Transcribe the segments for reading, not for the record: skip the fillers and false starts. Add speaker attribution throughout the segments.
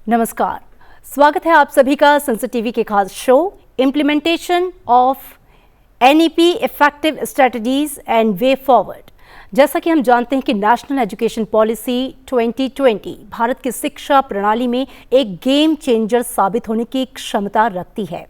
Speaker 1: नमस्कार, स्वागत है आप सभी का संसद टीवी के खास show implementation of NEP effective strategies and way forward. जैसा कि हम जानते हैं कि नेशनल एजुकेशन पॉलिसी 2020 भारत की शिक्षा प्रणाली में एक गेम चेंजर साबित होने की क्षमता रखती है,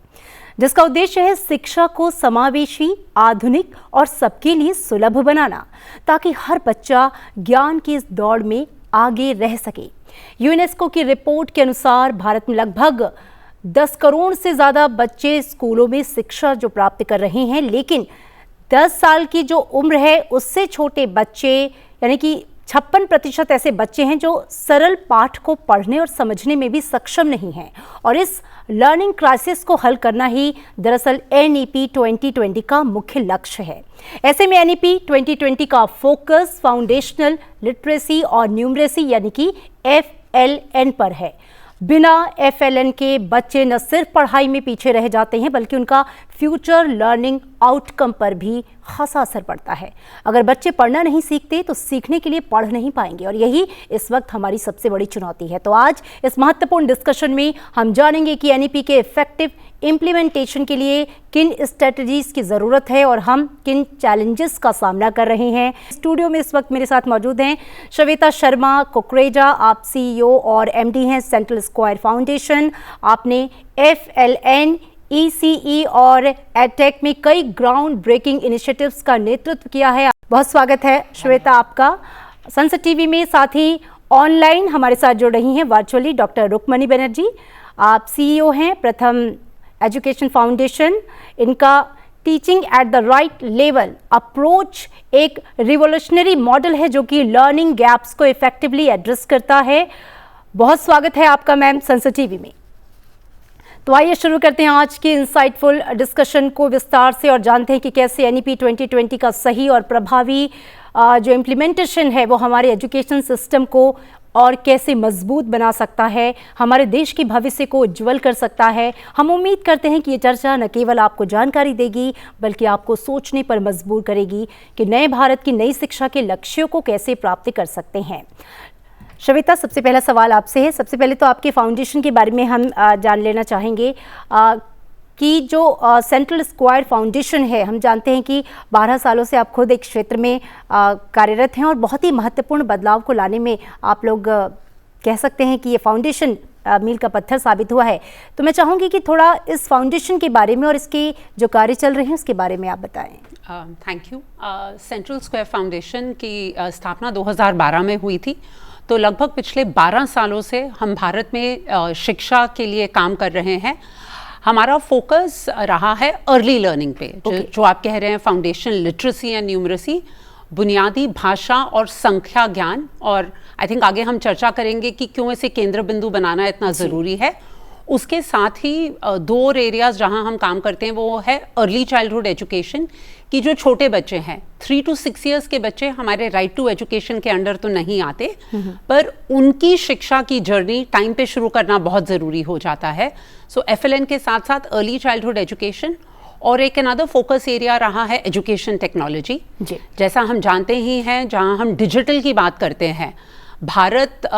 Speaker 1: जिसका उद्देश्य है शिक्षा को समावेशी, आधुनिक और सबके लिए सुलभ बनाना, ताकि हर बच्चा ज्ञान की इस दौड़ में आगे रह सके। यूनेस्को की रिपोर्ट के अनुसार भारत में लगभग 10 करोड़ से ज़्यादा बच्चे स्कूलों में शिक्षा जो प्राप्त कर रहे हैं, लेकिन 10 साल की जो उम्र है उससे छोटे बच्चे यानी कि 56% ऐसे बच्चे हैं जो सरल पाठ को पढ़ने और समझने में भी सक्षम नहीं हैं। और इस लर्निंग क्राइसिस को हल करना ही दरअसल एनईपी 2020 का मुख्य लक्ष्य है। ऐसे में एनईपी 2020 का फोकस फाउंडेशनल लिटरेसी और न्यूमरेसी यानी कि FLN पर है। बिना FLN के बच्चे न सिर्फ पढ़ाई में पीछे रह जाते हैं, बल्कि उनका फ्यूचर लर्निंग आउटकम पर भी खासा असर पड़ता है। अगर बच्चे पढ़ना नहीं सीखते तो सीखने के लिए पढ़ नहीं पाएंगे, और यही इस वक्त हमारी सबसे बड़ी चुनौती है। तो आज इस महत्वपूर्ण डिस्कशन में हम जानेंगे कि एनईपी के इफेक्टिव इम्प्लीमेंटेशन के लिए किन स्ट्रेटजीज की ज़रूरत है और हम किन चैलेंजेस का सामना कर रहे हैं। स्टूडियो में इस वक्त मेरे साथ मौजूद हैं श्वेता शर्मा कुकरेजा, आप CEO और MD हैं सेंट्रल स्क्वायर फाउंडेशन। आपने FLN, ECE और एडटेक में कई ग्राउंड ब्रेकिंग इनिशिएटिव्स का नेतृत्व किया है। बहुत स्वागत है श्वेता आपका संसद टीवी में। साथ ही ऑनलाइन हमारे साथ जुड़ रही हैं वर्चुअली डॉक्टर रुक्मणी बनर्जी, आप CEO हैं प्रथम एजुकेशन फाउंडेशन। इनका teaching at the right level approach एक रिवोल्यूशनरी मॉडल है जो कि लर्निंग गैप्स को इफेक्टिवली एड्रेस करता है। बहुत स्वागत है आपका मैम संसद टीवी में। तो आइए शुरू करते हैं आज के इंसाइटफुल डिस्कशन को विस्तार से और जानते हैं कि कैसे एनईपी 2020 का सही और प्रभावी जो इम्प्लीमेंटेशन है वो हमारे एजुकेशन सिस्टम को और कैसे मजबूत बना सकता है, हमारे देश के भविष्य को उज्ज्वल कर सकता है। हम उम्मीद करते हैं कि ये चर्चा न केवल आपको जानकारी देगी बल्कि आपको सोचने पर मजबूर करेगी कि नए भारत की नई शिक्षा के लक्ष्यों को कैसे प्राप्त कर सकते हैं। श्वेता, सबसे पहला सवाल आपसे है। सबसे पहले तो आपके फाउंडेशन के बारे में हम जान लेना चाहेंगे कि जो सेंट्रल स्क्वायर फाउंडेशन है, हम जानते हैं कि 12 सालों से आप खुद एक क्षेत्र में कार्यरत हैं और बहुत ही महत्वपूर्ण बदलाव को लाने में आप लोग कह सकते हैं कि ये फाउंडेशन मील का पत्थर साबित हुआ है। तो मैं चाहूँगी कि थोड़ा इस फाउंडेशन के बारे में और इसके जो कार्य चल रहे हैं उसके बारे में आप बताएं।
Speaker 2: Thank you. Central square foundation की स्थापना 2012 में हुई थी। तो लगभग पिछले 12 सालों से हम भारत में शिक्षा के लिए काम कर रहे हैं। हमारा फोकस रहा है अर्ली लर्निंग पे, जो आप कह रहे हैं फाउंडेशन लिटरेसी एंड न्यूमरेसी, बुनियादी भाषा और संख्या ज्ञान। और आई थिंक आगे हम चर्चा करेंगे कि क्यों इसे केंद्र बिंदु बनाना इतना ज़रूरी है। उसके साथ ही 2 और एरियाज जहां हम काम करते हैं वो है अर्ली चाइल्डहुड एजुकेशन की जो छोटे बच्चे हैं 3 to 6 इयर्स के बच्चे हमारे राइट टू एजुकेशन के अंडर तो नहीं आते, पर उनकी शिक्षा की जर्नी टाइम पे शुरू करना बहुत ज़रूरी हो जाता है। सो FLN के साथ साथ अर्ली चाइल्डहुड एजुकेशन और एक अनदर फोकस एरिया रहा है एजुकेशन टेक्नोलॉजी। जैसा हम जानते ही हैं, जहां हम डिजिटल की बात करते हैं, भारत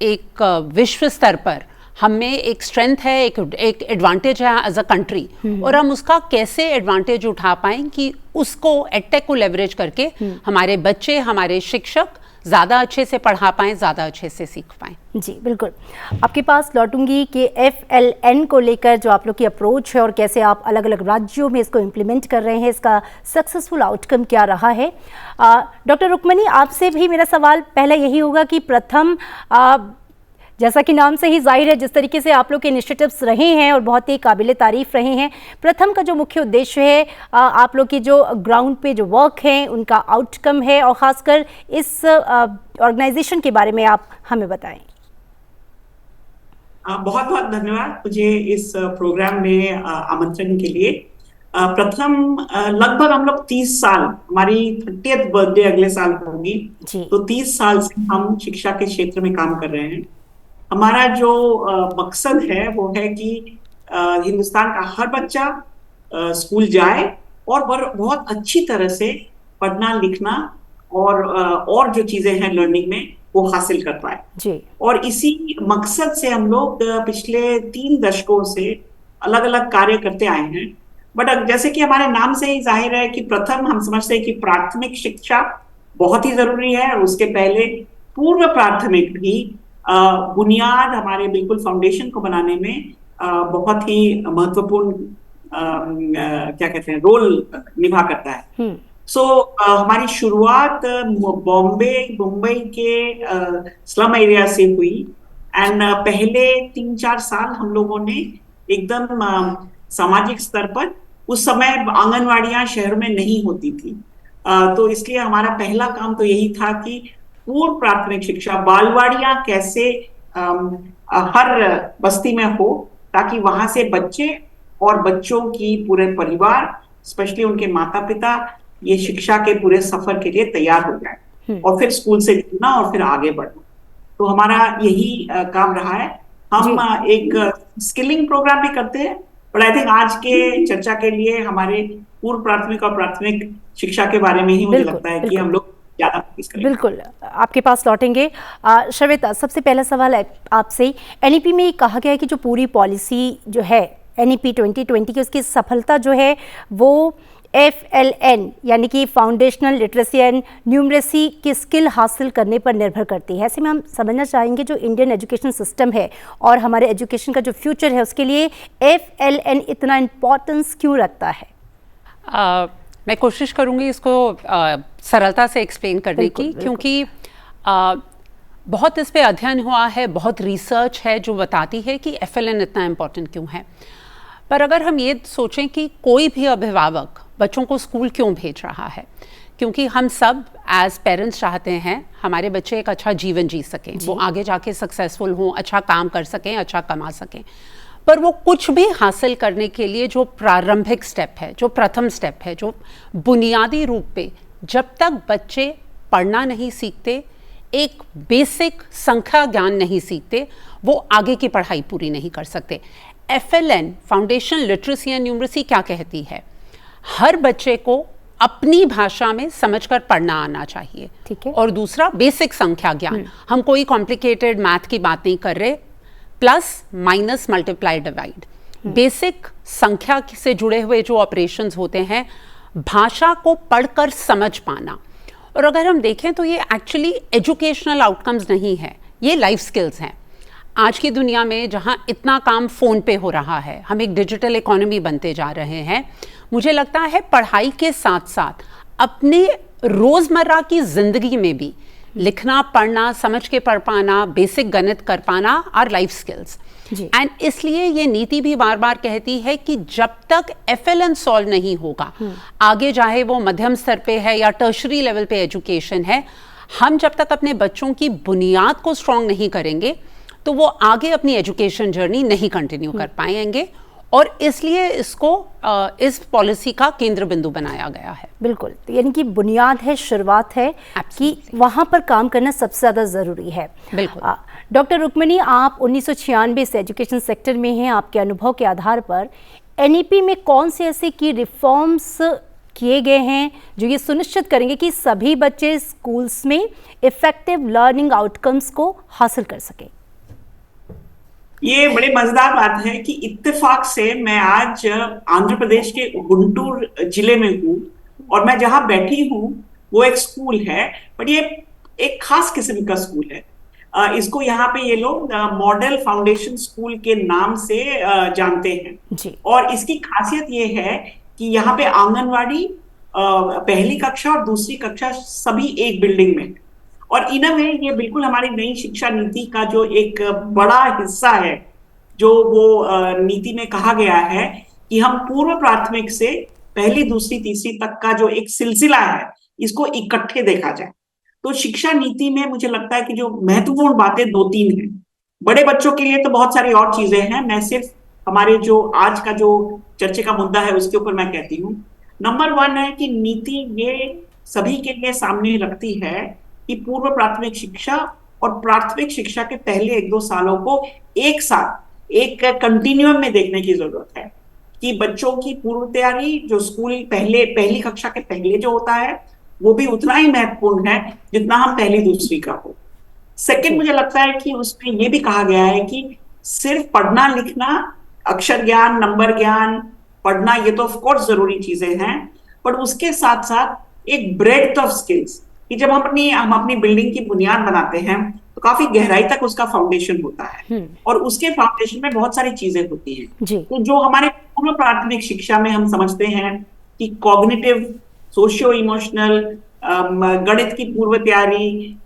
Speaker 2: एक विश्व स्तर पर हमें एक स्ट्रेंथ है, एक एडवांटेज है एज अ कंट्री, और हम उसका कैसे एडवांटेज उठा पाएं कि उसको एडटेक को लेवरेज करके हमारे बच्चे, हमारे शिक्षक ज़्यादा अच्छे से पढ़ा पाएं, ज़्यादा अच्छे से सीख पाएं।
Speaker 1: जी बिल्कुल, आपके पास लौटूंगी कि FLN को लेकर जो आप लोग की अप्रोच है और कैसे आप अलग अलग राज्यों में इसको इम्प्लीमेंट कर रहे हैं, इसका सक्सेसफुल आउटकम क्या रहा है। डॉक्टर रुक्मणी, आपसे भी मेरा सवाल पहला यही होगा कि प्रथम जैसा कि नाम से ही जाहिर है जिस तरीके से आप लोग के इनिशिएटिव्स रहे हैं और बहुत ही काबिले तारीफ रहे हैं, प्रथम का जो मुख्य उद्देश्य है आप लोग की जो ग्राउंड पे जो वर्क है उनका आउटकम है, और ख़ासकर इस ऑर्गेनाइजेशन के बारे में आप हमें बताएं।
Speaker 3: बहुत बहुत धन्यवाद मुझे इस प्रोग्राम में आमंत्रण के लिए। प्रथम लगभग हम लोग 30 साल, हमारी 30th बर्थडे अगले साल होगी, तो 30 साल से हम शिक्षा के क्षेत्र में काम कर रहे हैं। हमारा जो मकसद है वो है कि हिंदुस्तान का हर बच्चा स्कूल जाए और बहुत अच्छी तरह से पढ़ना लिखना और जो चीजें हैं लर्निंग में वो हासिल कर पाए
Speaker 1: जी।
Speaker 3: और इसी मकसद से हम लोग पिछले 3 दशकों से अलग अलग कार्य करते आए हैं। बट जैसे कि हमारे नाम से ही जाहिर है कि प्रथम हम समझते हैं कि प्राथमिक शिक्षा बहुत ही जरूरी है और उसके पहले पूर्व प्राथमिक भी बुनियाद हमारे बिल्कुल फाउंडेशन को बनाने में बहुत ही महत्वपूर्ण क्या कहते हैं रोल निभा करता है। सो हमारी शुरुआत बॉम्बे मुंबई के स्लम एरिया से हुई एंड पहले 3-4 साल हम लोगों ने एकदम सामाजिक स्तर पर, उस समय आंगनवाड़ियां शहर में नहीं होती थी, तो इसलिए हमारा पहला काम तो यही था कि पूर्व प्राथमिक शिक्षा बालवाड़ियां कैसे हर बस्ती में हो ताकि वहां से बच्चे और बच्चों की पूरे परिवार स्पेशली उनके माता पिता ये शिक्षा के पूरे सफर के लिए तैयार हो जाए और फिर स्कूल से जुड़ना और फिर आगे बढ़ना। तो हमारा यही काम रहा है। हम एक स्किलिंग प्रोग्राम भी करते हैं, बट आई थिंक आज के चर्चा के लिए हमारे पूर्व प्राथमिक और प्राथमिक शिक्षा के बारे में ही मुझे लगता है कि हम लोग ज्यादा फोकस करेंगे।
Speaker 1: बिल्कुल, आपके पास लौटेंगे। श्वेता, सबसे पहला सवाल है आपसे। एनईपी में कहा गया है कि जो पूरी पॉलिसी जो है एनईपी 2020 की, उसकी सफलता जो है वो FLN यानी कि फाउंडेशनल लिटरेसी एंड न्यूमरेसी की स्किल हासिल करने पर निर्भर करती है। ऐसे में हम समझना चाहेंगे जो इंडियन एजुकेशन सिस्टम है और हमारे एजुकेशन का जो फ्यूचर है उसके लिए FLN इतना इम्पोर्टेंस क्यों रखता है?
Speaker 2: मैं कोशिश करूंगी इसको सरलता से एक्सप्लेन करने की, क्योंकि बहुत इस पे अध्ययन हुआ है, बहुत रिसर्च है जो बताती है कि FLN इतना इम्पोर्टेंट क्यों है। पर अगर हम ये सोचें कि कोई भी अभिभावक बच्चों को स्कूल क्यों भेज रहा है, क्योंकि हम सब एज पेरेंट्स चाहते हैं हमारे बच्चे एक अच्छा जीवन जी सकें, वो आगे जाके सक्सेसफुल हों, अच्छा काम कर सकें, अच्छा कमा सकें। पर वो कुछ भी हासिल करने के लिए जो प्रारंभिक स्टेप है, जो प्रथम स्टेप है, जो बुनियादी रूप पे जब तक बच्चे पढ़ना नहीं सीखते, एक बेसिक संख्या ज्ञान नहीं सीखते, वो आगे की पढ़ाई पूरी नहीं कर सकते। FLN foundation literacy and numeracy क्या कहती है? हर बच्चे को अपनी भाषा में समझकर पढ़ना आना चाहिए,
Speaker 1: ठीक है।
Speaker 2: और दूसरा बेसिक संख्या ज्ञान। हम कोई कॉम्प्लिकेटेड मैथ की बात नहीं कर रहे, plus minus multiply divide, basic संख्या से जुड़े हुए जो ऑपरेशंस होते हैं, भाषा को पढ़कर समझ पाना। और अगर हम देखें तो ये एक्चुअली एजुकेशनल आउटकम्स नहीं है, ये लाइफ स्किल्स हैं। आज की दुनिया में जहाँ इतना काम फ़ोन पे हो रहा है, हम एक डिजिटल इकोनॉमी बनते जा रहे हैं, मुझे लगता है पढ़ाई के साथ साथ अपने रोज़मर्रा की ज़िंदगी में भी लिखना, पढ़ना, समझ के पढ़ पाना, बेसिक गणित कर पाना आर लाइफ स्किल्स। एंड इसलिए ये नीति भी बार बार कहती है कि जब तक FLN सॉल्व नहीं होगा, आगे चाहे वो मध्यम स्तर पे है या टर्शरी लेवल पे एजुकेशन है, हम जब तक अपने बच्चों की बुनियाद को स्ट्रॉन्ग नहीं करेंगे तो वो आगे अपनी एजुकेशन जर्नी नहीं कंटिन्यू कर पाएंगे। और इसलिए इसको इस पॉलिसी का केंद्र बिंदु बनाया गया है।
Speaker 1: बिल्कुल, यानी कि बुनियाद है, शुरुआत है कि वहाँ पर काम करना सबसे ज़्यादा ज़रूरी है।
Speaker 2: बिल्कुल।
Speaker 1: डॉक्टर रुक्मिणी, आप 1996 से एजुकेशन सेक्टर में हैं। आपके अनुभव के आधार पर NEP में कौन से ऐसे की रिफॉर्म्स किए गए हैं जो ये सुनिश्चित करेंगे कि सभी बच्चे स्कूल्स में इफेक्टिव लर्निंग आउटकम्स को हासिल कर सकें?
Speaker 3: ये बड़ी मजेदार बात है कि इत्तेफाक से मैं आज आंध्र प्रदेश के गुंटूर जिले में हूँ और मैं जहाँ बैठी हूँ वो एक स्कूल है, बट ये एक खास किस्म का स्कूल है। इसको यहाँ पे ये लोग मॉडल फाउंडेशन स्कूल के नाम से जानते हैं
Speaker 1: जी।
Speaker 3: और इसकी खासियत ये है कि यहाँ पे आंगनवाड़ी पहली कक्षा और दूसरी कक्षा सभी एक बिल्डिंग में, और इन वे ये बिल्कुल हमारी नई शिक्षा नीति का जो एक बड़ा हिस्सा है, जो वो नीति में कहा गया है कि हम पूर्व प्राथमिक से पहली, दूसरी, तीसरी तक का जो एक सिलसिला है इसको इकट्ठे देखा जाए। तो शिक्षा नीति में मुझे लगता है कि जो महत्वपूर्ण बातें 2-3 हैं। बड़े बच्चों के लिए तो बहुत सारी और चीजें हैं, मैं सिर्फ हमारे जो आज का जो चर्चे का मुद्दा है उसके ऊपर मैं कहती हूँ। नंबर 1 है कि नीति ये सभी के लिए सामने रखती है कि पूर्व प्राथमिक शिक्षा और प्राथमिक शिक्षा के पहले 1-2 सालों को एक साथ एक कंटिन्यूम में देखने की जरूरत है कि बच्चों की पूर्व तैयारी जो स्कूल पहली कक्षा के पहले जो होता है वो भी उतना ही महत्वपूर्ण है जितना हम पहली दूसरी का हो। सेकंड, मुझे लगता है कि उसमें ये भी कहा गया है कि सिर्फ पढ़ना लिखना, अक्षर ज्ञान, नंबर ज्ञान, पढ़ना, ये तो ऑफ कोर्स जरूरी चीजें हैं, पर उसके साथ साथ एक ब्रेड्थ ऑफ स्किल्स, कि जब हम अपनी बिल्डिंग की बुनियाद बनाते हैं तो काफी गहराई तक उसका फाउंडेशन होता है, और उसके फाउंडेशन में बहुत सारी चीजें होती हैं। तो जो हमारे पूर्व प्राथमिक शिक्षा में हम समझते हैं कि कॉग्निटिव, सोशियो इमोशनल, गणित की पूर्व तैयारी,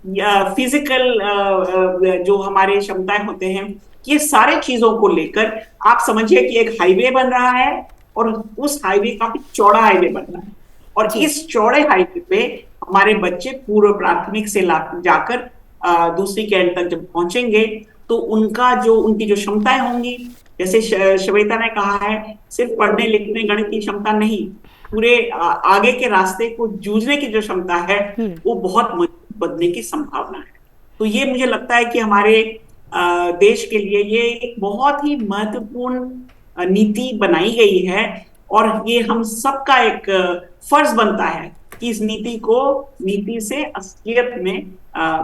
Speaker 3: फिजिकल जो हमारे क्षमताएं होते हैं, ये सारे चीजों को लेकर आप समझिए कि एक हाईवे बन रहा है, और उस हाईवे काफी चौड़ा हाईवे बन रहा है, और इस चौड़े हाईवे पे हमारे बच्चे पूर्व प्राथमिक से जाकर दूसरी के एंड तक जब पहुंचेंगे, तो उनकी जो क्षमताएं होंगी, जैसे श्वेता ने कहा है, सिर्फ पढ़ने लिखने गणित की क्षमता नहीं, पूरे आगे के रास्ते को जूझने की जो क्षमता है वो बहुत मजबूत बनने की संभावना है। तो ये मुझे लगता है कि हमारे देश के लिए ये एक बहुत ही महत्वपूर्ण नीति बनाई गई है, और ये हम सबका एक फर्ज बनता है कि इस नीति से असलियत में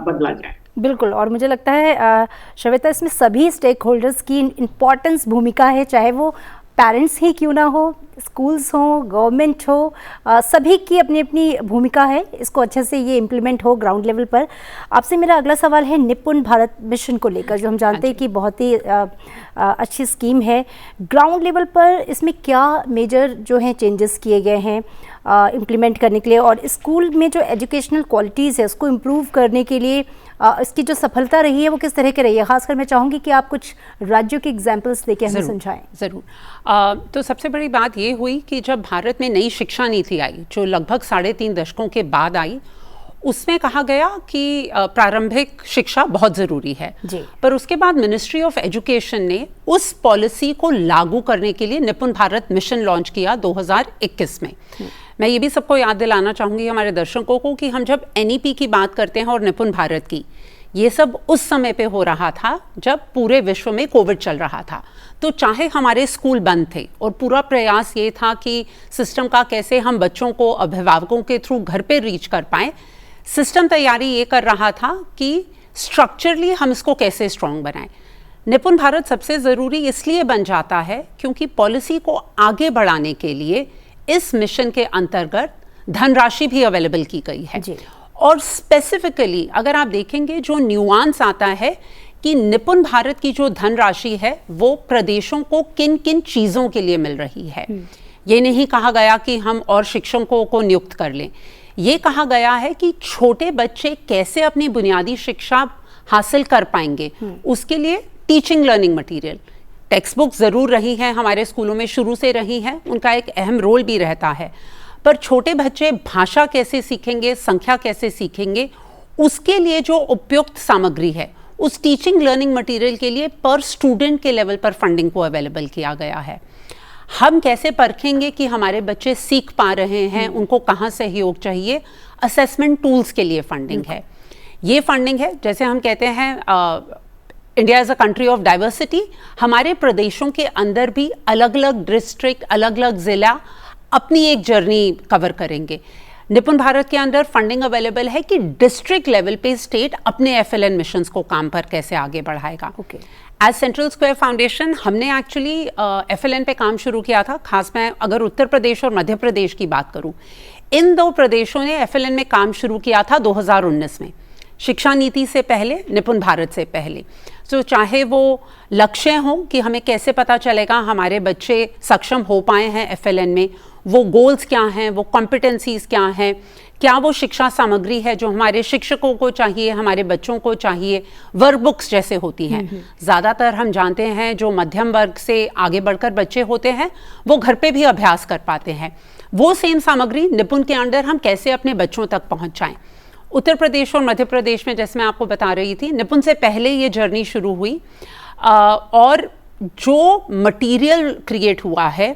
Speaker 3: बदला जाए।
Speaker 1: बिल्कुल, और मुझे लगता है श्वेता, इसमें सभी स्टेक होल्डर्स की इम्पॉर्टेंस भूमिका है, चाहे वो पेरेंट्स ही क्यों ना हो, स्कूल्स हो, गवर्नमेंट हो, सभी की अपनी अपनी भूमिका है, इसको अच्छे से ये इम्प्लीमेंट हो ग्राउंड लेवल पर। आपसे मेरा अगला सवाल है निपुण भारत मिशन को लेकर, जो हम जानते हैं कि बहुत ही अच्छी स्कीम है। ग्राउंड लेवल पर इसमें क्या मेजर जो हैं चेंजेस किए गए हैं इम्प्लीमेंट करने के लिए, और स्कूल में जो एजुकेशनल क्वालिटीज़ है उसको इम्प्रूव करने के लिए इसकी जो सफलता रही है वो किस तरह की रही है? खासकर मैं चाहूँगी कि आप कुछ राज्यों के एग्जाम्पल्स देके हमें समझाएं।
Speaker 2: ज़रूर। तो सबसे बड़ी बात ये हुई कि जब भारत में नई शिक्षा नीति आई, जो लगभग 3.5 दशकों के बाद आई, उसमें कहा गया कि प्रारंभिक शिक्षा बहुत ज़रूरी है, पर उसके बाद मिनिस्ट्री ऑफ एजुकेशन ने उस पॉलिसी को लागू करने के लिए निपुण भारत मिशन लॉन्च किया 2021 में। मैं ये भी सबको याद दिलाना चाहूँगी हमारे दर्शकों को कि हम जब NEP की बात करते हैं और निपुण भारत की, ये सब उस समय पे हो रहा था जब पूरे विश्व में कोविड चल रहा था। तो चाहे हमारे स्कूल बंद थे और पूरा प्रयास ये था कि सिस्टम का कैसे हम बच्चों को अभिभावकों के थ्रू घर पे रीच कर पाएँ, सिस्टम तैयारी ये कर रहा था कि स्ट्रक्चरली हम इसको कैसे स्ट्रॉन्ग बनाएं। निपुण भारत सबसे ज़रूरी इसलिए बन जाता है क्योंकि पॉलिसी को आगे बढ़ाने के लिए इस मिशन के अंतर्गत धनराशि भी अवेलेबल की गई है। और स्पेसिफिकली अगर आप देखेंगे जो न्यूआंस आता है कि निपुण भारत की जो धनराशि है वो प्रदेशों को किन किन चीज़ों के लिए मिल रही है। ये नहीं कहा गया कि हम और शिक्षकों को नियुक्त कर लें, ये कहा गया है कि छोटे बच्चे कैसे अपनी बुनियादी शिक्षा हासिल कर पाएंगे, उसके लिए teaching learning material, text book ज़रूर रही हैं, हमारे स्कूलों में शुरू से रही हैं, उनका एक अहम रोल भी रहता है, पर छोटे बच्चे भाषा कैसे सीखेंगे, संख्या कैसे सीखेंगे, उसके लिए जो उपयुक्त सामग्री है, उस टीचिंग लर्निंग मटेरियल के लिए पर स्टूडेंट के लेवल पर फंडिंग को अवेलेबल किया गया है। हम कैसे परखेंगे कि हमारे बच्चे सीख पा रहे हैं, उनको कहाँ सहयोग चाहिए, असेसमेंट टूल्स के लिए फंडिंग है। ये फंडिंग है, जैसे हम कहते हैं India is a country of diversity, हमारे प्रदेशों के अंदर भी अलग अलग डिस्ट्रिक्ट, अलग अलग ज़िला अपनी एक जर्नी कवर करेंगे। निपुण भारत के अंदर फंडिंग अवेलेबल है कि डिस्ट्रिक्ट लेवल पे स्टेट अपने FLN मिशंस को काम पर कैसे आगे बढ़ाएगा। एज सेंट्रल स्क्वायर फाउंडेशन हमने एक्चुअली FLN पे काम शुरू किया था। खास मैं अगर उत्तर प्रदेश और मध्य प्रदेश की बात करूं, इन दो प्रदेशों ने FLN में काम शुरू किया था 2019 में, शिक्षा नीति से पहले, निपुण भारत से पहले। तो चाहे वो लक्ष्य हों कि हमें कैसे पता चलेगा हमारे बच्चे सक्षम हो पाए हैं FLN में, वो गोल्स क्या हैं, वो कॉम्पिटेंसीज क्या हैं, क्या वो शिक्षा सामग्री है जो हमारे शिक्षकों को चाहिए, हमारे बच्चों को चाहिए, वर्क बुक्स जैसे होती हैं। ज़्यादातर हम जानते हैं जो मध्यम वर्ग से आगे बढ़कर बच्चे होते हैं वो घर पे भी अभ्यास कर पाते हैं, वो सेम सामग्री निपुण के अंडर हम कैसे अपने बच्चों तक पहुँचाएँ। उत्तर प्रदेश और मध्य प्रदेश में, जैसे मैं आपको बता रही थी, निपुण से पहले ये जर्नी शुरू हुई, और जो मटेरियल क्रिएट हुआ है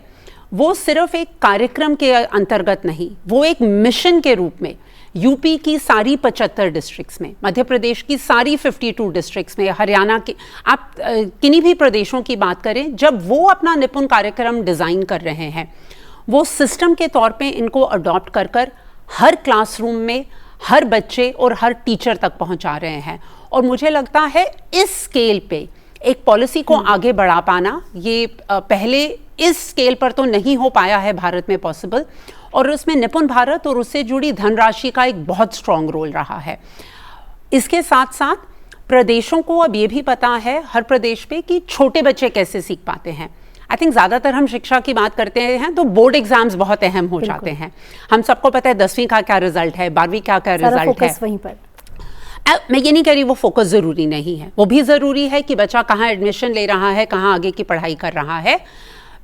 Speaker 2: वो सिर्फ एक कार्यक्रम के अंतर्गत नहीं, वो एक मिशन के रूप में यूपी की सारी 75 डिस्ट्रिक्ट्स में, मध्य प्रदेश की सारी 52 डिस्ट्रिक्ट्स में, हरियाणा के, आप किन्हीं भी प्रदेशों की बात करें, जब वो अपना निपुण कार्यक्रम डिज़ाइन कर रहे हैं, वो सिस्टम के तौर पे इनको अडॉप्ट कर हर क्लासरूम में, हर बच्चे और हर टीचर तक पहुंचा रहे हैं। और मुझे लगता है इस स्केल पे एक पॉलिसी को आगे बढ़ा पाना, ये पहले इस स्केल पर तो नहीं हो पाया है भारत में पॉसिबल, और उसमें निपुण भारत और उससे जुड़ी धनराशि का एक बहुत स्ट्रांग रोल रहा है। इसके साथ साथ प्रदेशों को अब ये भी पता है हर प्रदेश पे कि छोटे बच्चे कैसे सीख पाते हैं। आई थिंक ज़्यादातर हम शिक्षा की बात करते हैं तो बोर्ड एग्जाम्स बहुत अहम हो जाते हैं। हम सबको पता है 10वीं का क्या रिजल्ट है, 12वीं का क्या रिजल्ट है।
Speaker 1: वहीं पर
Speaker 2: मैं ये नहीं कह रही वो फोकस ज़रूरी नहीं है, वो भी ज़रूरी है कि बच्चा कहाँ एडमिशन ले रहा है, कहाँ आगे की पढ़ाई कर रहा है।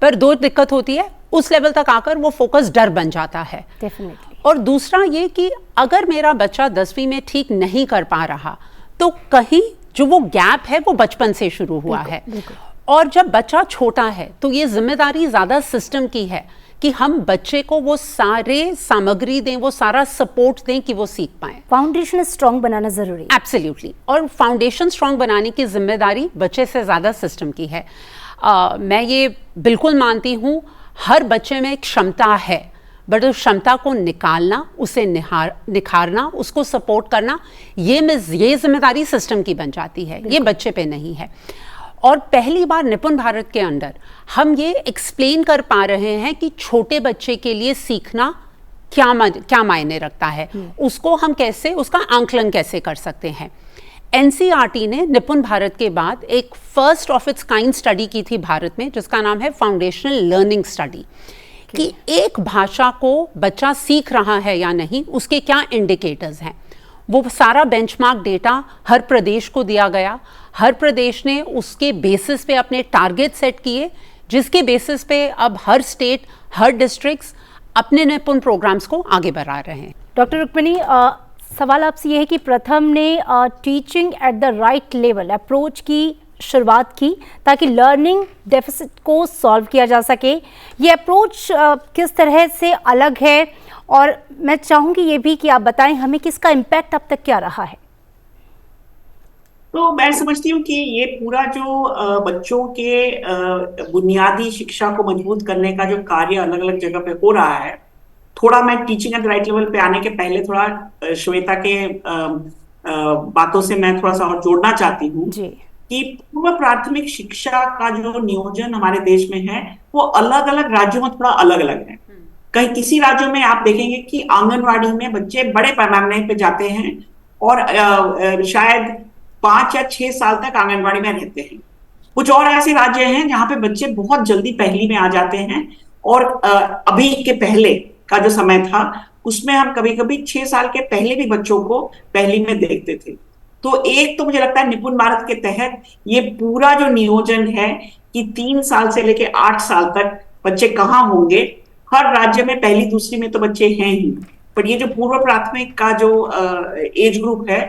Speaker 2: पर दो दिक्कत होती है, उस लेवल तक आकर वो फोकस डर बन जाता है।
Speaker 1: डेफिनेटली।
Speaker 2: और दूसरा ये कि अगर मेरा बच्चा 10वीं में ठीक नहीं कर पा रहा तो कहीं जो वो गैप है वो बचपन से शुरू हुआ है। और जब बच्चा छोटा है तो ये जिम्मेदारी ज़्यादा सिस्टम की है कि हम बच्चे को वो सारे सामग्री दें, वो सारा सपोर्ट दें कि वो सीख पाएं।
Speaker 1: फाउंडेशन स्ट्रांग बनाना जरूरी है।
Speaker 2: एब्सोल्युटली। और फाउंडेशन स्ट्रांग बनाने की जिम्मेदारी बच्चे से ज़्यादा सिस्टम की है। मैं ये बिल्कुल मानती हूँ हर बच्चे में एक क्षमता है, बट उस क्षमता को निकालना, उसे निखारना, उसको सपोर्ट करना, ये जिम्मेदारी सिस्टम की बन जाती है, ये बच्चे पे नहीं है। और पहली बार निपुण भारत के अंदर हम ये एक्सप्लेन कर पा रहे हैं कि छोटे बच्चे के लिए सीखना क्या मायने रखता है, उसको हम कैसे, उसका आंकलन कैसे कर सकते हैं। एनसीईआरटी ने निपुण भारत के बाद एक first of its kind study की थी भारत में, जिसका नाम है फाउंडेशनल लर्निंग स्टडी, कि एक भाषा को बच्चा सीख रहा है या नहीं, उसके क्या इंडिकेटर्स हैं। वो सारा बेंचमार्क डेटा हर प्रदेश को दिया गया, हर प्रदेश ने उसके बेसिस पे अपने टारगेट सेट किए, जिसके बेसिस पे अब हर स्टेट, हर डिस्ट्रिक्ट्स अपने निपुण प्रोग्राम्स को आगे बढ़ा रहे हैं।
Speaker 1: डॉक्टर रुक्मिणी, सवाल आपसे ये है कि प्रथम ने teaching at the right level approach की शुरुआत की ताकि लर्निंग डेफिसिट को सॉल्व किया जा सके। ये अप्रोच किस तरह से अलग है, और मैं चाहूँगी ये भी कि आप बताएं हमें कि इसका इम्पैक्ट अब तक क्या रहा है।
Speaker 3: तो मैं समझती हूँ कि ये पूरा जो बच्चों के बुनियादी शिक्षा को मजबूत करने का जो कार्य अलग अलग जगह पे हो रहा है, थोड़ा मैं teaching at the right level पे आने के पहले थोड़ा श्वेता के बातों से मैं थोड़ा सा और जोड़ना चाहती हूँ कि पूर्व प्राथमिक शिक्षा का जो नियोजन हमारे देश में है वो अलग अलग राज्यों में थोड़ा अलग अलग है। कहीं किसी राज्यों में आप देखेंगे कि आंगनवाड़ी में बच्चे बड़े पैमाने पे जाते हैं और शायद 5 या 6 साल तक आंगनवाड़ी में रहते हैं। कुछ और ऐसे राज्य हैं जहां पे बच्चे बहुत जल्दी पहली में आ जाते हैं, और अभी के पहले का जो समय था उसमें हम कभी कभी 6 साल के पहले भी बच्चों को पहली में देखते थे। तो एक तो मुझे लगता है निपुण भारत के तहत ये पूरा जो नियोजन है कि 3 साल से लेके 8 साल तक बच्चे कहाँ होंगे, हर राज्य में पहली दूसरी में तो बच्चे हैं ही, पर ये जो पूर्व प्राथमिक का जो एज ग्रुप है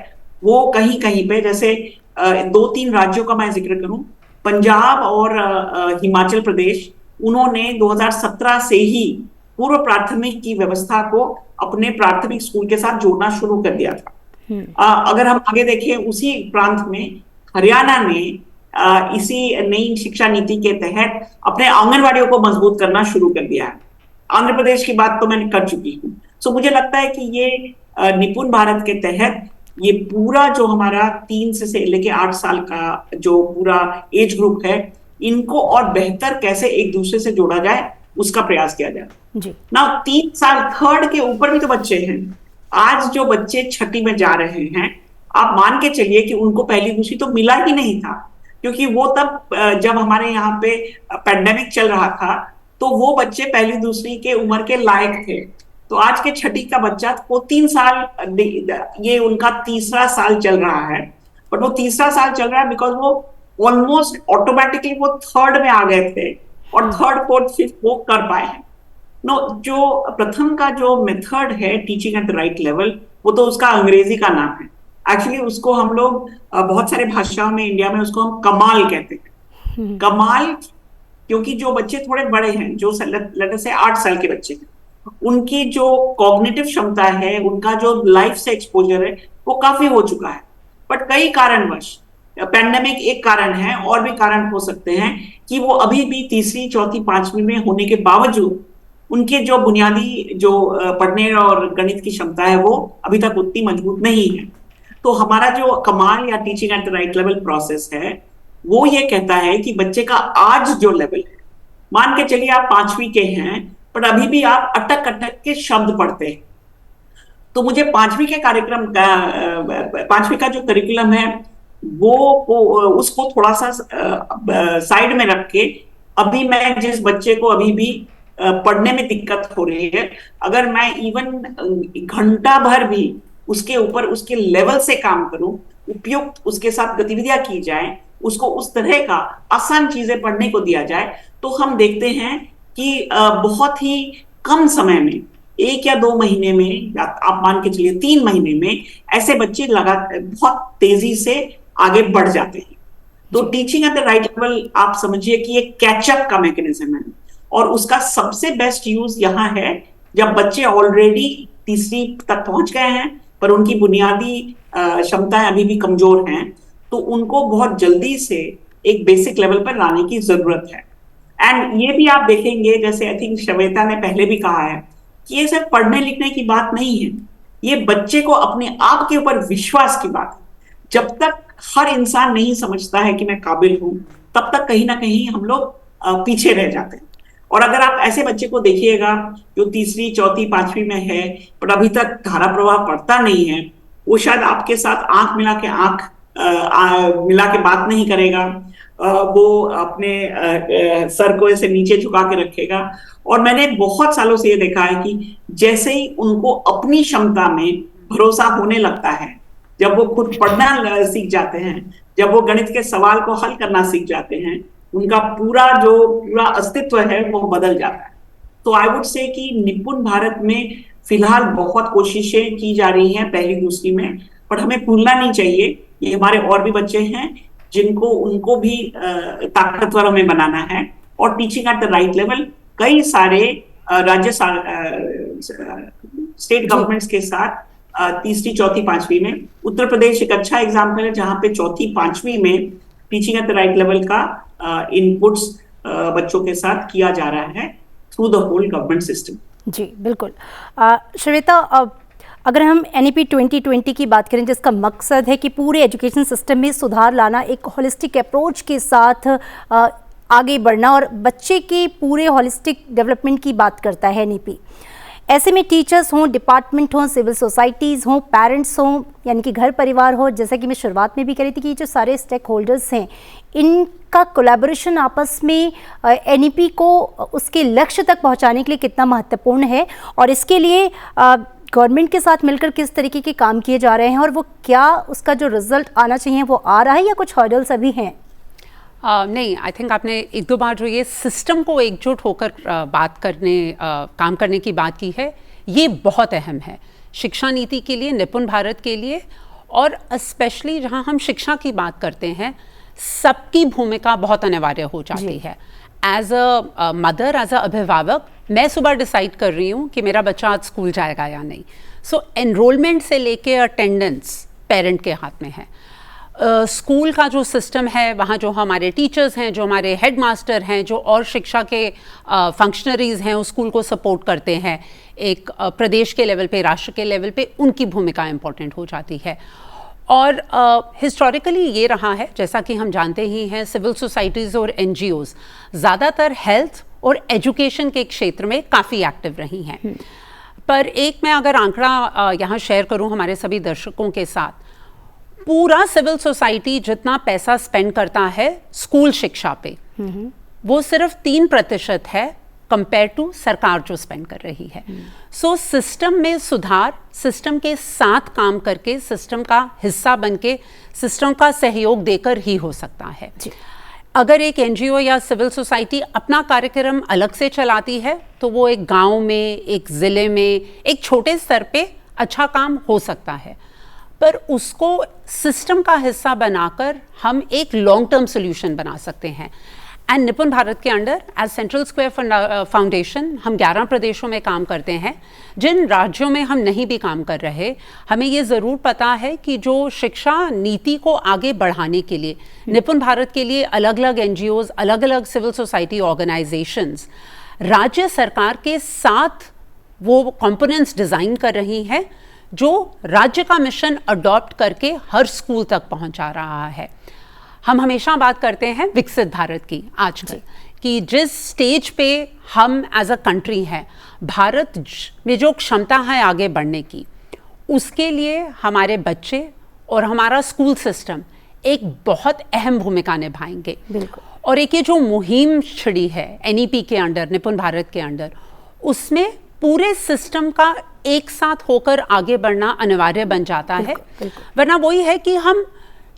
Speaker 3: वो कहीं कहीं पे, जैसे 2-3 राज्यों का मैं जिक्र करूं, पंजाब और हिमाचल प्रदेश, उन्होंने 2017 से ही पूर्व प्राथमिक की व्यवस्था को अपने प्राथमिक स्कूल के साथ जोड़ना शुरू कर दिया था। अगर हम आगे देखें उसी प्रांत में हरियाणा ने इसी नई शिक्षा नीति के तहत अपने आंगनवाड़ियों को मजबूत करना शुरू कर दिया है। आंध्र प्रदेश की बात तो मैंने कर चुकी हूँ। सो मुझे लगता है कि ये निपुण भारत के तहत ये पूरा जो हमारा 3 से लेके 8 साल का जो पूरा एज ग्रुप है, इनको और बेहतर कैसे एक दूसरे से जोड़ा जाए उसका प्रयास किया जाए। ना 3 साल थर्ड के ऊपर भी तो बच्चे हैं। आज जो बच्चे छठी में जा रहे हैं, आप मान के चलिए कि उनको पहली दूसरी तो मिला ही नहीं था, क्योंकि वो तब जब हमारे यहाँ पे पैंडेमिक चल रहा था तो वो बच्चे पहली दूसरी के उम्र के लायक थे। तो आज के छठी का बच्चा वो 3 साल, ये उनका तीसरा साल चल रहा है, बट वो तीसरा साल चल रहा है बिकॉज वो ऑलमोस्ट ऑटोमेटिकली वो थर्ड में आ गए थे और थर्ड फोर्थ फिफ्थ वो कर पाए हैं। जो प्रथम का जो मेथड है teaching at the right level, वो तो उसका अंग्रेजी का नाम है। एक्चुअली उसको हम लोग बहुत सारे भाषाओं में इंडिया में उसको हम कमाल कहते हैं। कमाल क्योंकि जो बच्चे थोड़े बड़े हैं, जो लेटर से 8 साल के बच्चे हैं, उनकी जो कॉग्निटिव क्षमता है, उनका जो लाइफ से एक्सपोजर है वो काफी हो चुका है। बट कई कारणवश, पैंडेमिक एक कारण है, और भी कारण हो सकते हैं कि वो अभी भी तीसरी, चौथी, पांचवी में होने के बावजूद उनके जो बुनियादी जो पढ़ने और गणित की क्षमता है वो अभी तक उतनी मजबूत नहीं है। तो हमारा जो कमाल या teaching at the right level process है वो ये कहता है कि बच्चे का आज जो लेवल है, मान के चलिए आप 5वीं के हैं पर अभी भी आप अटक अटक के शब्द पढ़ते हैं, तो मुझे 5वीं के कार्यक्रम का 5वीं का जो करिकुलम है वो उसको थोड़ा सा साइड में रख के अभी मैं जिस बच्चे को अभी भी पढ़ने में दिक्कत हो रही है, अगर मैं इवन घंटा भर भी उसके ऊपर उसके लेवल से काम करूं, उपयुक्त उसके साथ गतिविधियां की जाए, उसको उस तरह का आसान चीजें पढ़ने को दिया जाए, तो हम देखते हैं कि बहुत ही कम समय में 1 या 2 महीने में, या आप मान के चलिए 3 महीने में ऐसे बच्चे लगातार बहुत तेजी से आगे बढ़ जाते हैं। तो teaching at the right level आप समझिए कि एक कैचअप का मैकेनिज्म है, और उसका सबसे बेस्ट यूज यहाँ है जब बच्चे ऑलरेडी तीसरी तक पहुंच गए हैं पर उनकी बुनियादी क्षमताएं अभी भी कमजोर हैं, तो उनको बहुत जल्दी से एक बेसिक लेवल पर लाने की जरूरत है। एंड ये भी आप देखेंगे, जैसे आई थिंक श्वेता ने पहले भी कहा है, कि ये सिर्फ पढ़ने लिखने की बात नहीं है, ये बच्चे को अपने आप के ऊपर विश्वास की बात है। जब तक हर इंसान नहीं समझता है कि मैं काबिल हूं, तब तक कहीं ना कहीं हम लोग पीछे रह जाते हैं। और अगर आप ऐसे बच्चे को देखिएगा जो तीसरी, चौथी, 5वीं में है पर अभी तक धारा प्रवाह पढ़ता नहीं है, वो शायद आपके साथ आंख मिला के बात नहीं करेगा, वो अपने सर को ऐसे नीचे झुका के रखेगा। और मैंने बहुत सालों से ये देखा है कि जैसे ही उनको अपनी क्षमता में भरोसा होने लगता है, जब वो खुद पढ़ना सीख जाते हैं, जब वो गणित के सवाल को हल करना सीख जाते हैं, उनका पूरा अस्तित्व है वो बदल जाता है। तो आई वुड से कि निपुण भारत में फिलहाल बहुत कोशिशें की जा रही हैं पहली दूसरी में, पर हमें भूलना नहीं चाहिए ये हमारे और भी बच्चे हैं जिनको उनको भी ताकतवर हमें बनाना है। और teaching at the right level कई सारे राज्य स्टेट गवर्नमेंट्स के साथ तीसरी, चौथी, 5वीं में, उत्तर प्रदेश एक अच्छा एग्जाम्पल है जहां पे चौथी, 5वीं में teaching at the right level का इनपुट्स बच्चों के साथ किया जा रहा है through the whole government system.
Speaker 1: जी बिल्कुल। श्वेता, अगर हम NEP 2020 की बात करें जिसका मकसद है कि पूरे एजुकेशन सिस्टम में सुधार लाना, एक होलिस्टिक अप्रोच के साथ आगे बढ़ना और बच्चे के पूरे होलिस्टिक डेवलपमेंट की बात करता है NEP, ऐसे में टीचर्स हों, डिपार्टमेंट हों, सिविल सोसाइटीज़ हों, पेरेंट्स हों, यानी कि घर परिवार हो, जैसा कि मैं शुरुआत में भी कह रही थी कि जो सारे स्टेक होल्डर्स हैं इनका कोलैबोरेशन आपस में NEP को उसके लक्ष्य तक पहुंचाने के लिए कितना महत्वपूर्ण है, और इसके लिए गवर्नमेंट के साथ मिलकर किस तरीके के काम किए जा रहे हैं, और वो क्या उसका जो रिजल्ट आना चाहिए वो आ रहा है या कुछ हर्डल्स अभी हैं?
Speaker 2: नहीं, आई थिंक आपने 1-2 बार जो ये सिस्टम को एकजुट होकर काम करने की बात की है, ये बहुत अहम है शिक्षा नीति के लिए, निपुण भारत के लिए, और स्पेशली जहाँ हम शिक्षा की बात करते हैं सबकी भूमिका बहुत अनिवार्य हो जाती है। As a mother, as a अभिभावक, मैं सुबह डिसाइड कर रही हूँ कि मेरा बच्चा आज स्कूल जाएगा या नहीं। सो एनरोलमेंट से लेके अटेंडेंस पेरेंट के हाथ में है। स्कूल का जो सिस्टम है, वहाँ जो हमारे टीचर्स हैं, जो हमारे हेड मास्टर हैं, जो और शिक्षा के फंक्शनरीज हैं उस स्कूल को सपोर्ट करते हैं, एक प्रदेश के लेवल पे, राष्ट्र के लेवल पे उनकी भूमिका इम्पॉर्टेंट हो जाती है। और हिस्टोरिकली ये रहा है, जैसा कि हम जानते ही हैं, सिविल सोसाइटीज़ और NGOs ज़्यादातर हेल्थ और एजुकेशन के क्षेत्र में काफ़ी एक्टिव रही हैं। पर एक मैं अगर आंकड़ा यहाँ शेयर करूँ हमारे सभी दर्शकों के साथ, पूरा सिविल सोसाइटी जितना पैसा स्पेंड करता है स्कूल शिक्षा पे, वो सिर्फ 3% है कंपेयर टू सरकार जो स्पेंड कर रही है। सो सिस्टम में सुधार, सिस्टम के साथ काम करके, सिस्टम का हिस्सा बनके, सिस्टम का सहयोग देकर ही हो सकता है। अगर एक NGO या सिविल सोसाइटी अपना कार्यक्रम अलग से चलाती है तो वो एक गांव में, एक ज़िले में, एक छोटे स्तर पे अच्छा काम हो सकता है, पर उसको सिस्टम का हिस्सा बनाकर हम एक लॉन्ग टर्म सोल्यूशन बना सकते हैं। एंड निपुण भारत के under as central square foundation हम 11 प्रदेशों में काम करते हैं। जिन राज्यों में हम नहीं भी काम कर रहे, हमें ये ज़रूर पता है कि जो शिक्षा नीति को आगे बढ़ाने के लिए निपुण भारत के लिए अलग अलग NGOs, अलग अलग सिविल सोसाइटी ऑर्गेनाइजेशंस राज्य सरकार के साथ वो कंपोनेंट्स डिज़ाइन कर रही है जो राज्य का मिशन अडॉप्ट करके हर स्कूल तक पहुंचा रहा है। हम हमेशा बात करते हैं विकसित भारत की आजकल, कि जिस स्टेज पे हम एज अ कंट्री हैं, भारत में जो क्षमता है आगे बढ़ने की, उसके लिए हमारे बच्चे और हमारा स्कूल सिस्टम एक बहुत अहम भूमिका निभाएंगे। और एक ये जो मुहिम छिड़ी है NEP के अंडर, निपुण भारत के अंडर, उसमें पूरे सिस्टम का एक साथ होकर आगे बढ़ना अनिवार्य बन जाता है। वरना वही है कि हम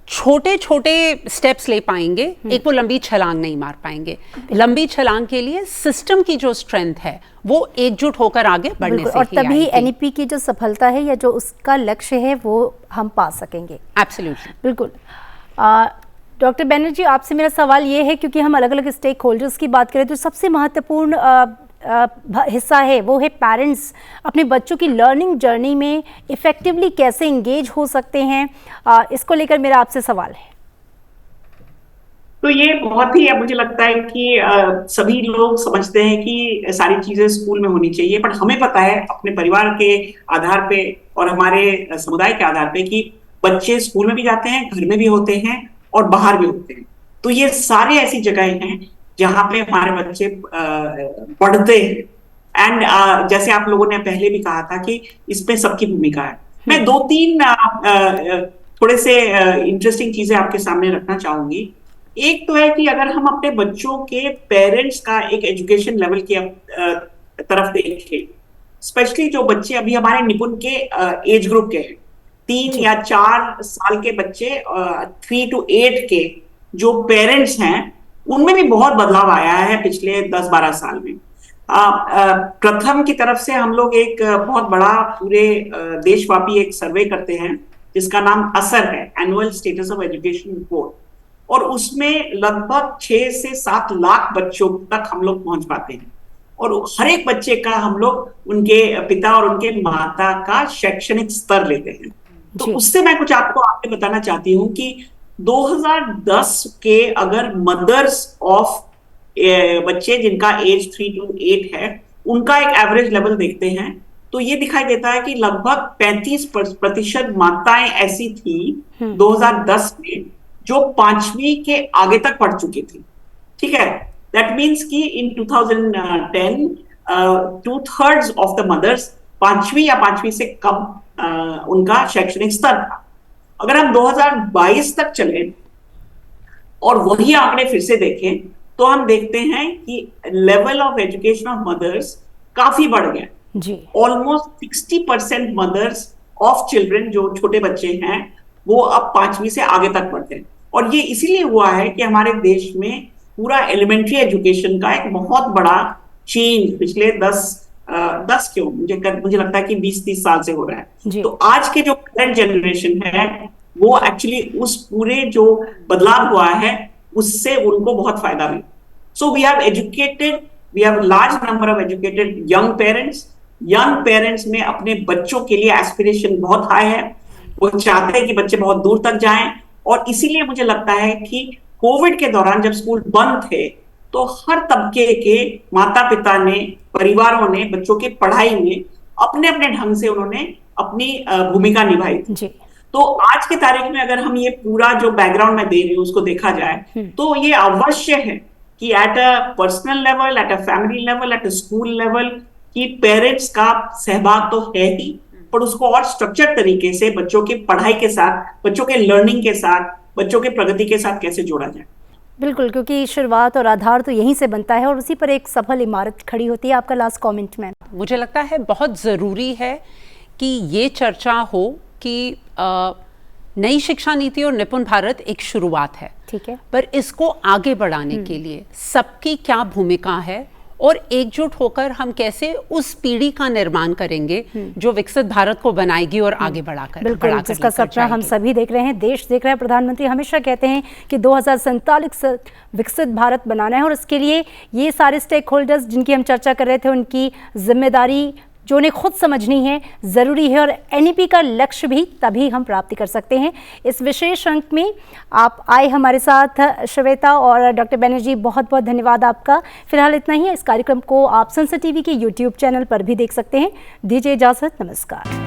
Speaker 2: छोटे छोटे स्टेप्स ले पाएंगे, एक वो लंबी छलांग नहीं मार पाएंगे। लंबी छलांग के लिए सिस्टम की जो स्ट्रेंथ है वो एकजुट होकर आगे बढ़ने से
Speaker 1: और तभी NEP की जो सफलता है या जो उसका लक्ष्य है वो हम पा सकेंगे।
Speaker 2: एब्सोल्युटली,
Speaker 1: बिल्कुल। डॉक्टर बैनर्जी, आपसे मेरा सवाल ये है, क्योंकि हम अलग अलग स्टेक होल्डर्स की बात करें तो सबसे महत्वपूर्ण हिस्सा है वो है पेरेंट्स अपने बच्चों की लर्निंग जर्नी में इफेक्टिवली कैसे इंगेज हो सकते हैं। इसको लेकर मेरा आपसे सवाल है।
Speaker 3: तो ये बहुत ही, अब मुझे लगता है कि सभी लोग समझते हैं कि सारी चीजें स्कूल में होनी चाहिए, पर हमें पता है अपने परिवार के आधार पे और हमारे समुदाय के आधार पे कि बच्चे स्कूल में भी जाते हैं, घर में भी होते हैं और बाहर भी होते हैं। तो ये सारे ऐसी जगहें हैं जहां पे हमारे बच्चे पढ़ते हैं। एंड जैसे आप लोगों ने पहले भी कहा था कि इसमें सबकी भूमिका है। मैं दो तीन थोड़े से इंटरेस्टिंग चीजें आपके सामने रखना चाहूंगी। एक तो है कि अगर हम अपने बच्चों के पेरेंट्स का एक एजुकेशन लेवल की तरफ देखें, स्पेशली जो बच्चे अभी हमारे निपुण के एज ग्रुप के हैं, 3 या 4 साल के बच्चे, 3 to 8 के जो पेरेंट्स हैं, उनमें भी बहुत बदलाव आया है पिछले 10-12 साल में। प्रथम की तरफ से हम लोग एक बहुत बड़ा पूरे देशव्यापी एक सर्वे करते हैं जिसका नाम असर है, annual status of education report, और उसमें लगभग 6 से 7 लाख बच्चों तक हम लोग पहुंच पाते हैं। और हर एक बच्चे का हम लोग उनके पिता और उनके माता का शैक्षणिक स्तर लेते हैं। तो उससे मैं कुछ आपको आगे बताना चाहती हूँ कि 2010 के अगर मदर्स ऑफ बच्चे जिनका एज 3 to 8 है, उनका एक एवरेज लेवल देखते हैं तो ये दिखाई देता है कि लगभग 35% माताएं ऐसी थी 2010 में जो 5वीं के आगे तक पढ़ चुकी थी। ठीक है, दैट मीन्स कि इन 2010 2/3 ऑफ द मदर्स 5वीं या 5वीं से कम उनका शैक्षणिक स्तर था। अगर हम 2022 तक चले और वही आंकड़े फिर से देखें तो हम देखते हैं कि level of education of mothers काफी बढ़ गया। ऑलमोस्ट 60% मदर्स ऑफ चिल्ड्रन, जो छोटे बच्चे हैं, वो अब 5वीं से आगे तक पढ़ते हैं। और ये इसीलिए हुआ है कि हमारे देश में पूरा एलिमेंट्री एजुकेशन का एक बहुत बड़ा चेंज पिछले 10 क्यों, मुझे लगता है कि 20-30 साल से हो रहा है। तो आज के जो करंट जनरेशन है वो एक्चुअली उस पूरे जो बदलाव हुआ है उससे उनको बहुत फायदा मिला। So we have large number of educated young parents में अपने बच्चों के लिए एस्पिरेशन बहुत हाई है। वो चाहते हैं कि बच्चे बहुत दूर तक जाएं, और इसीलिए मुझे लगता है कि कोविड के दौरान जब स्कूल बंद थे तो हर तबके के माता पिता ने, परिवारों ने बच्चों की पढ़ाई में अपने अपने ढंग से उन्होंने अपनी भूमिका निभाई थी। तो आज की तारीख में अगर हम ये पूरा जो बैकग्राउंड में दे रही हूँ उसको देखा जाए तो ये अवश्य है कि at a personal level, at a family level, at a school level कि पेरेंट्स का सहभाग तो है ही, पर उसको और स्ट्रक्चर तरीके से बच्चों की पढ़ाई के साथ, बच्चों के लर्निंग के साथ, बच्चों के प्रगति के साथ कैसे जोड़ा जाए।
Speaker 1: बिल्कुल, क्योंकि शुरुआत और आधार तो यहीं से बनता है और उसी पर एक सफल इमारत खड़ी होती है। आपका लास्ट कमेंट मैम।
Speaker 2: मुझे लगता है बहुत ज़रूरी है कि ये चर्चा हो कि नई शिक्षा नीति और निपुण भारत एक शुरुआत है,
Speaker 1: ठीक है,
Speaker 2: पर इसको आगे बढ़ाने के लिए सबकी क्या भूमिका है और एकजुट होकर हम कैसे उस पीढ़ी का निर्माण करेंगे जो विकसित भारत को बनाएगी और आगे बढ़ाकर
Speaker 1: बिल्कुल, जिसका सपना हम सभी देख रहे हैं, देश देख रहा है। प्रधानमंत्री हमेशा कहते हैं कि 2047 विकसित भारत बनाना है और इसके लिए ये सारे स्टेक होल्डर्स जिनकी हम चर्चा कर रहे थे उनकी जिम्मेदारी जो उन्हें खुद समझनी है, ज़रूरी है, और NEP का लक्ष्य भी तभी हम प्राप्ति कर सकते हैं। इस विशेष अंक में आप आए हमारे साथ श्वेता और डॉक्टर बनर्जी, बहुत बहुत धन्यवाद आपका। फिलहाल इतना ही है। इस कार्यक्रम को आप संसद टीवी के YouTube चैनल पर भी देख सकते हैं। दीजिए इजाजत, नमस्कार।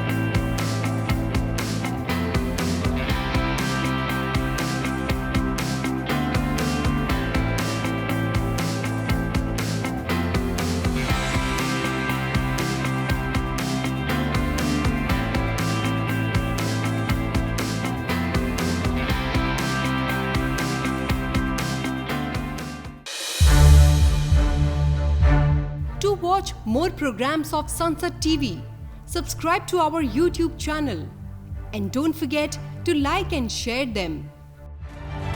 Speaker 4: To watch more programs of Sansad TV, subscribe to our YouTube channel and don't forget to like and share them.